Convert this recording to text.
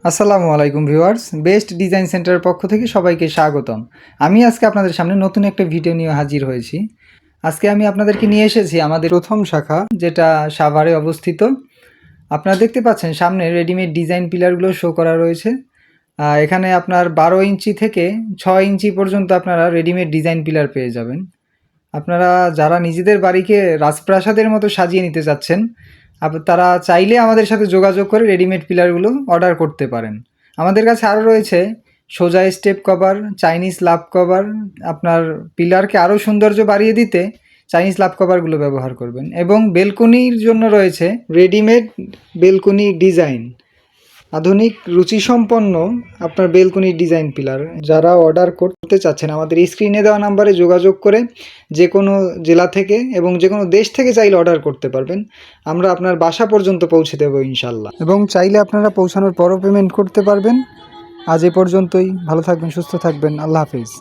আসসালামু আলাইকুম viewers, best design সেন্টারের পক্ষ থেকে সবাইকে স্বাগতম। আমি আজকে আপনাদের সামনে নতুন একটা ভিডিও নিয়ে হাজির হয়েছি। আজকে আমি আপনাদেরকে নিয়ে এসেছি আমাদের প্রথম শাখা, যেটা সাভারে অবস্থিত। আপনারা দেখতে পাচ্ছেন সামনে রেডিমেড ডিজাইন পিলারগুলো শো করা রয়েছে। এখানে আপনার 12 ইঞ্চি থেকে 6 ইঞ্চি পর্যন্ত আপনারা রেডিমেড ডিজাইন পিলার পেয়ে যাবেন। আপনারা যারা নিজেদের বাড়িকে রাজপ্রাসাদের মতো সাজিয়ে নিতে চাচ্ছেন, তারা চাইলে আমাদের সাথে যোগাযোগ করে রেডিমেড পিলারগুলো অর্ডার করতে পারেন। আমাদের কাছে আরও রয়েছে সোজা স্টেপ কভার, চাইনিজ লাভ কভার। আপনার পিলারকে আরও সৌন্দর্য বাড়িয়ে দিতে চাইনিজ লাভ কভারগুলো ব্যবহার করবেন। এবং বেলকনির জন্য রয়েছে রেডিমেড বেলকনি ডিজাইন, আধুনিক রুচিসম্পন্ন আপনার বেলকনির ডিজাইন পিলার। যারা অর্ডার করতে চাচ্ছেন আমাদের স্ক্রিনে দেওয়া নাম্বারে যোগাযোগ করে যে কোনো জেলা থেকে এবং যে কোনো দেশ থেকে চাইলে অর্ডার করতে পারবেন। আমরা আপনার বাসা পর্যন্ত পৌঁছে দেবো ইনশাল্লাহ, এবং চাইলে আপনারা পৌঁছানোর পরও পেমেন্ট করতে পারবেন। আজ এ পর্যন্তই। ভালো থাকবেন, সুস্থ থাকবেন। আল্লাহ হাফিজ।